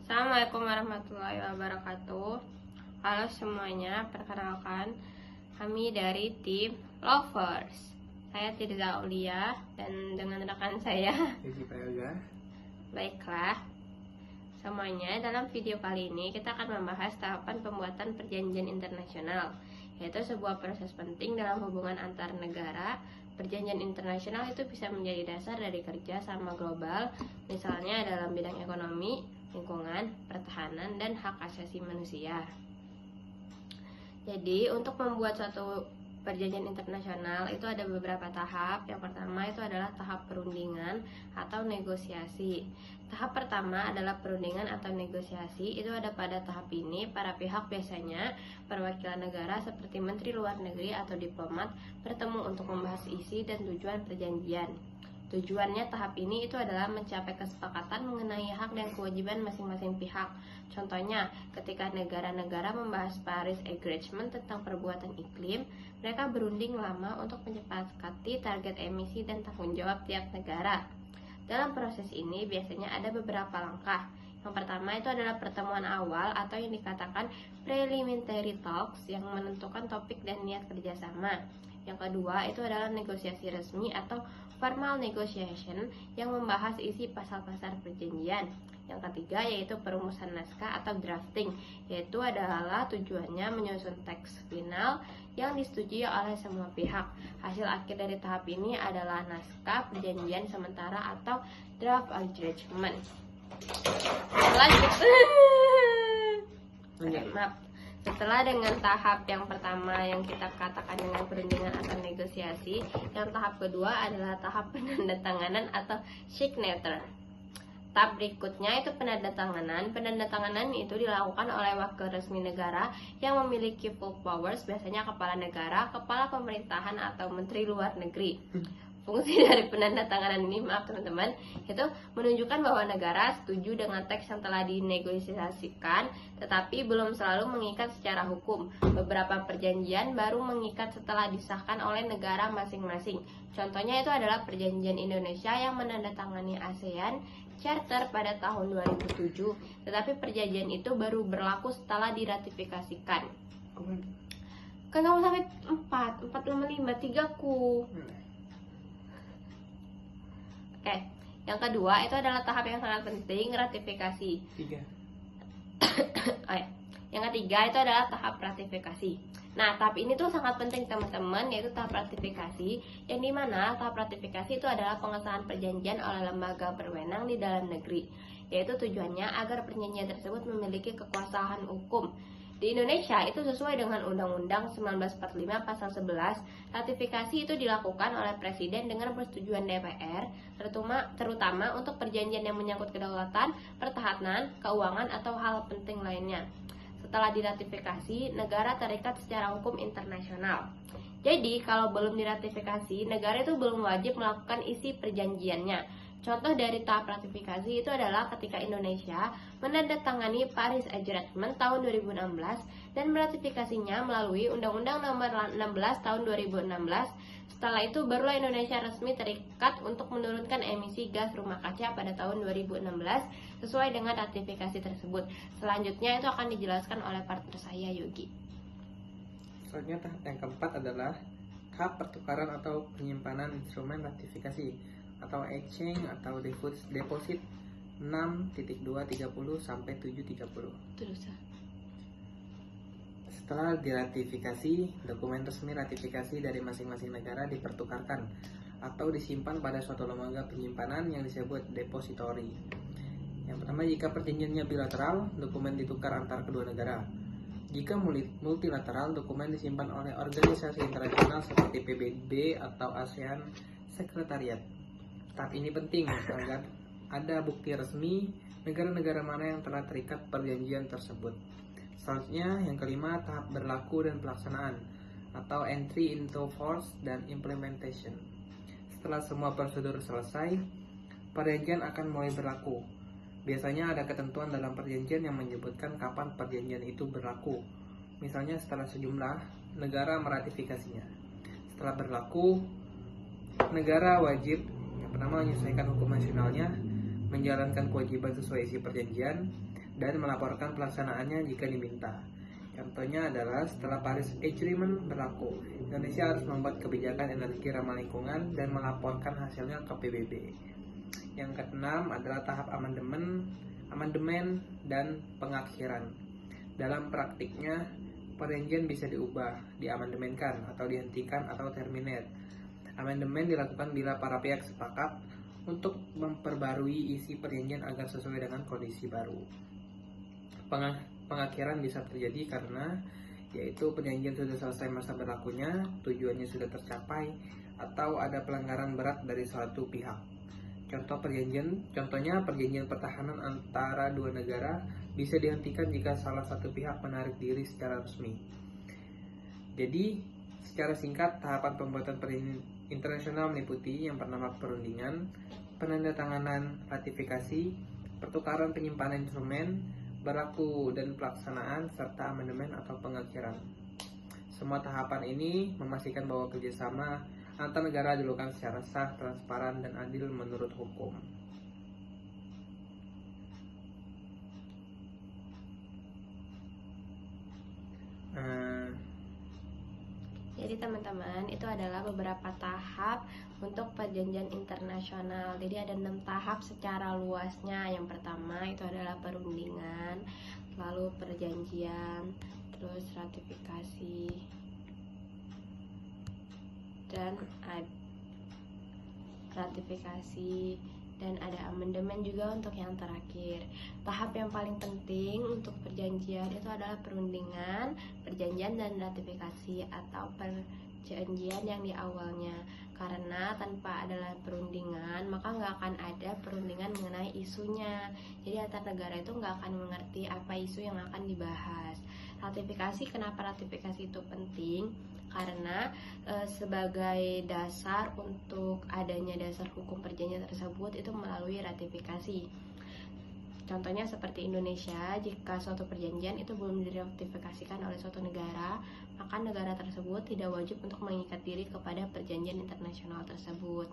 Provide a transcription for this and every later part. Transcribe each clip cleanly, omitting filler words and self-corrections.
Assalamualaikum warahmatullahi wabarakatuh. Halo semuanya, perkenalkan kami dari tim Lovers. Saya Tirza Aulia dan dengan rekan saya Yuki Prayoga. Baiklah semuanya, dalam video kali ini kita akan membahas tahapan pembuatan perjanjian internasional, yaitu sebuah proses penting dalam hubungan antar negara. Perjanjian internasional itu bisa menjadi dasar dari kerja sama global, misalnya dalam bidang ekonomi, lingkungan, pertahanan, dan hak asasi manusia. Jadi, untuk membuat suatu perjanjian internasional itu ada beberapa tahap. Yang pertama itu adalah tahap perundingan atau negosiasi. Tahap pertama adalah perundingan atau negosiasi. Itu ada pada tahap ini para pihak, biasanya perwakilan negara seperti Menteri Luar Negeri atau diplomat, bertemu untuk membahas isi dan tujuan perjanjian. Tujuannya tahap ini itu adalah mencapai kesepakatan mengenai hak dan kewajiban masing-masing pihak. Contohnya, ketika negara-negara membahas Paris Agreement tentang perbuatan iklim, mereka berunding lama untuk menyepakati target emisi dan tanggung jawab tiap negara. Dalam proses ini biasanya ada beberapa langkah. Yang pertama itu adalah pertemuan awal atau yang dikatakan preliminary talks yang menentukan topik dan niat kerjasama. Yang kedua itu adalah negosiasi resmi atau formal negotiation yang membahas isi pasal-pasal perjanjian. Yang ketiga yaitu perumusan naskah atau drafting, yaitu adalah tujuannya menyusun teks final yang disetujui oleh semua pihak. Hasil akhir dari tahap ini adalah naskah perjanjian sementara atau draft agreement. Lanjut. Maaf. Setelah dengan tahap yang pertama yang kita katakan dengan perundingan atau negosiasi, yang tahap kedua adalah tahap penandatanganan atau signature. Tahap berikutnya itu penandatanganan. Penandatanganan itu dilakukan oleh wakil resmi negara yang memiliki full powers, biasanya kepala negara, kepala pemerintahan, atau menteri luar negeri. Fungsi dari penandatanganan ini, maaf teman-teman, itu menunjukkan bahwa negara setuju dengan teks yang telah dinegosiasikan, tetapi belum selalu mengikat secara hukum. Beberapa perjanjian baru mengikat setelah disahkan oleh negara masing-masing. Contohnya itu adalah perjanjian Indonesia yang menandatangani ASEAN Charter pada tahun 2007, tetapi perjanjian itu baru berlaku setelah diratifikasikan. Kan kamu sampai 455, 3 ku. Oke, yang kedua itu adalah tahap yang sangat penting, ratifikasi. 3. Yang ketiga itu adalah tahap ratifikasi. Nah, tahap ini tuh sangat penting teman-teman, yaitu tahap ratifikasi, yang dimana tahap ratifikasi itu adalah pengesahan perjanjian oleh lembaga berwenang di dalam negeri, yaitu tujuannya agar perjanjian tersebut memiliki kekuasaan hukum. Di Indonesia itu sesuai dengan Undang-Undang 1945 pasal 11, ratifikasi itu dilakukan oleh Presiden dengan persetujuan DPR, terutama untuk perjanjian yang menyangkut kedaulatan, pertahanan, keuangan, atau hal penting lainnya. Setelah diratifikasi, negara terikat secara hukum internasional. Jadi, kalau belum diratifikasi, negara itu belum wajib melakukan isi perjanjiannya. Contoh dari tahap ratifikasi itu adalah ketika Indonesia menandatangani Paris Agreement tahun 2016 dan meratifikasinya melalui Undang-Undang Nomor 16 tahun 2016. Setelah itu barulah Indonesia resmi terikat untuk menurunkan emisi gas rumah kaca pada tahun 2016 sesuai dengan ratifikasi tersebut. Selanjutnya itu akan dijelaskan oleh partner saya, Yogi. Selanjutnya tahap yang keempat adalah tahap pertukaran atau penyimpanan instrumen ratifikasi atau exchange atau deposit 6.230 sampai 7.30. Terus. Setelah diratifikasi, dokumen resmi ratifikasi dari masing-masing negara dipertukarkan atau disimpan pada suatu lembaga penyimpanan yang disebut depository. Yang pertama, jika perjanjiannya bilateral, dokumen ditukar antar kedua negara. Jika multilateral, dokumen disimpan oleh organisasi internasional seperti PBB atau ASEAN Sekretariat. Tahap ini penting agar ada bukti resmi negara-negara mana yang telah terikat perjanjian tersebut. Selanjutnya, yang kelima, tahap berlaku dan pelaksanaan atau entry into force dan implementation. Setelah semua prosedur selesai, perjanjian akan mulai berlaku. Biasanya ada ketentuan dalam perjanjian yang menyebutkan kapan perjanjian itu berlaku. Misalnya setelah sejumlah negara meratifikasinya. Setelah berlaku, negara wajib yang pertama menyesuaikan hukum nasionalnya, menjalankan kewajiban sesuai isi perjanjian, dan melaporkan pelaksanaannya jika diminta. Contohnya adalah setelah Paris Agreement berlaku, Indonesia harus membuat kebijakan energi ramah lingkungan dan melaporkan hasilnya ke PBB. Yang keenam adalah tahap amandemen dan pengakhiran. Dalam praktiknya, perjanjian bisa diubah, diamandemenkan, atau dihentikan atau terminate. Amandemen dilakukan bila para pihak sepakat untuk memperbarui isi perjanjian agar sesuai dengan kondisi baru. Pengakhiran bisa terjadi karena yaitu perjanjian sudah selesai masa berlakunya, tujuannya sudah tercapai, atau ada pelanggaran berat dari suatu pihak. Contohnya perjanjian pertahanan antara dua negara bisa dihentikan jika salah satu pihak menarik diri secara resmi. Jadi, secara singkat, tahapan pembuatan perjanjian internasional meliputi yang pertama perundingan, penandatanganan, ratifikasi, pertukaran penyimpanan instrumen, berlaku dan pelaksanaan, serta amandemen atau pengakhiran. Semua tahapan ini memastikan bahwa kerjasama antar negara dilakukan secara sah, transparan, dan adil menurut hukum. Jadi teman-teman, itu adalah beberapa tahap untuk perjanjian internasional. Jadi ada 6 tahap secara luasnya. Yang pertama itu adalah perundingan, lalu perjanjian, terus ratifikasi, dan ada amandemen juga untuk yang terakhir. Tahap yang paling penting untuk perjanjian itu adalah perundingan, perjanjian, dan ratifikasi atau perjanjian yang di awalnya. Karena tanpa adalah perundingan, maka nggak akan ada perundingan mengenai isunya. Jadi antar negara itu nggak akan mengerti apa isu yang akan dibahas. Ratifikasi, kenapa ratifikasi itu penting? Karena sebagai dasar untuk adanya dasar hukum perjanjian tersebut itu melalui ratifikasi. Contohnya seperti Indonesia, jika suatu perjanjian itu belum diratifikasikan oleh suatu negara, maka negara tersebut tidak wajib untuk mengikat diri kepada perjanjian internasional tersebut.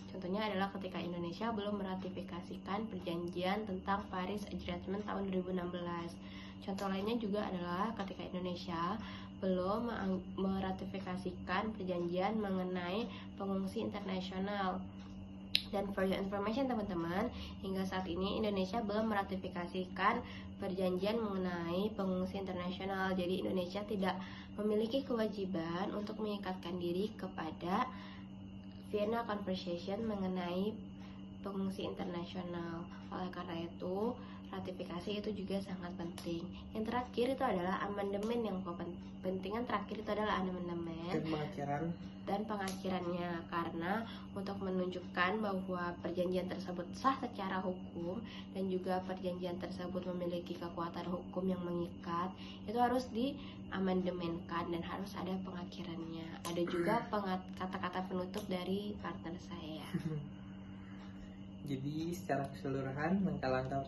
Contohnya adalah ketika Indonesia belum meratifikasikan perjanjian tentang Paris Agreement tahun 2016. Contoh lainnya juga adalah ketika Indonesia belum meratifikasikan perjanjian mengenai pengungsi internasional. Dan for your information teman-teman, hingga saat ini Indonesia belum meratifikasikan perjanjian mengenai pengungsi internasional. Jadi Indonesia tidak memiliki kewajiban untuk mengikatkan diri kepada Vienna Convention mengenai pengungsi internasional. Oleh karena itu, ratifikasi itu juga sangat penting. Yang terakhir itu adalah amandemen. Yang kepentingan terakhir itu adalah amandemen dan pengakhirannya, karena untuk menunjukkan bahwa perjanjian tersebut sah secara hukum dan juga perjanjian tersebut memiliki kekuatan hukum yang mengikat, itu harus diamandemenkan dan harus ada pengakhirannya. Ada juga kata-kata penutup dari partner saya. Jadi secara keseluruhan langkah-langkah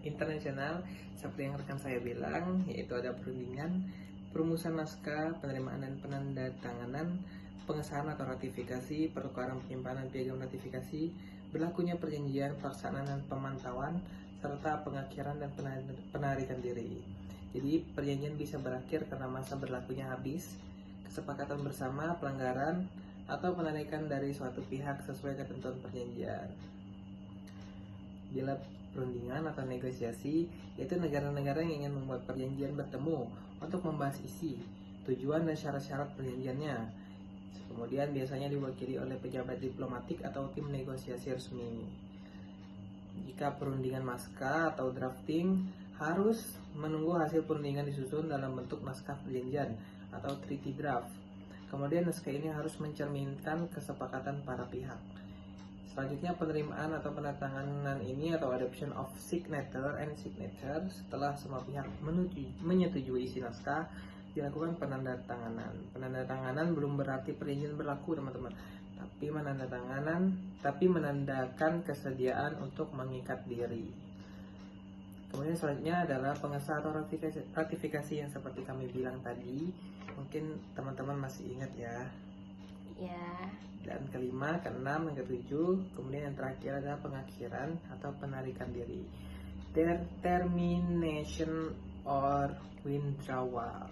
internasional seperti yang rekan saya bilang, yaitu ada perundingan, perumusan naskah, penerimaan dan penandatanganan, pengesahan atau ratifikasi, pertukaran penyimpanan piagam ratifikasi, berlakunya perjanjian, pelaksanaan dan pemantauan, serta pengakhiran dan penarikan diri. Jadi perjanjian bisa berakhir karena masa berlakunya habis, kesepakatan bersama, pelanggaran, atau penarikan dari suatu pihak sesuai ketentuan perjanjian. Bila perundingan atau negosiasi, yaitu negara-negara yang ingin membuat perjanjian bertemu untuk membahas isi, tujuan dan syarat-syarat perjanjiannya. Kemudian biasanya diwakili oleh pejabat diplomatik atau tim negosiasi resmi. Jika perundingan naskah atau drafting, harus menunggu hasil perundingan disusun dalam bentuk naskah perjanjian atau treaty draft. Kemudian naskah ini harus mencerminkan kesepakatan para pihak. Selanjutnya penerimaan atau penandatanganan ini atau adoption of signature and signature. Setelah semua pihak menyetujui isi naskah, dilakukan penandatanganan. Penandatanganan belum berarti perjanjian berlaku teman-teman, tapi menandakan kesediaan untuk mengikat diri. Kemudian selanjutnya adalah pengesahan atau ratifikasi yang seperti kami bilang tadi. Mungkin teman-teman masih ingat ya. Ya. Dan kelima, keenam, yang ketujuh, kemudian yang terakhir adalah pengakhiran atau penarikan diri. determination or withdrawal.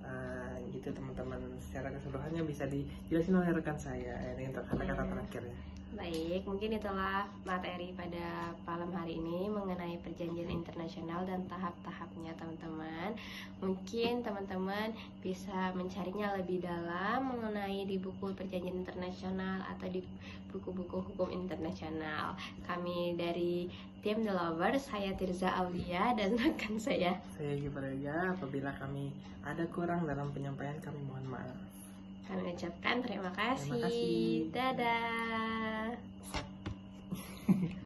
Nah, gitu teman-teman. Secara keseluruhannya bisa dijelasin oleh rekan saya. Ini untuk kata-kata terakhir ya. Baik, mungkin itulah materi pada malam hari ini mengenai perjanjian internasional dan tahap-tahapnya teman-teman. Mungkin teman-teman bisa mencarinya lebih dalam mengenai di buku perjanjian internasional atau di buku-buku hukum internasional. Kami dari tim The Lovers, saya Tirza Aulia dan rekan saya Gibraltar. Apabila kami ada kurang dalam penyampaian, kami mohon maaf. Kami ucapkan terima kasih. Terima kasih. Dadah.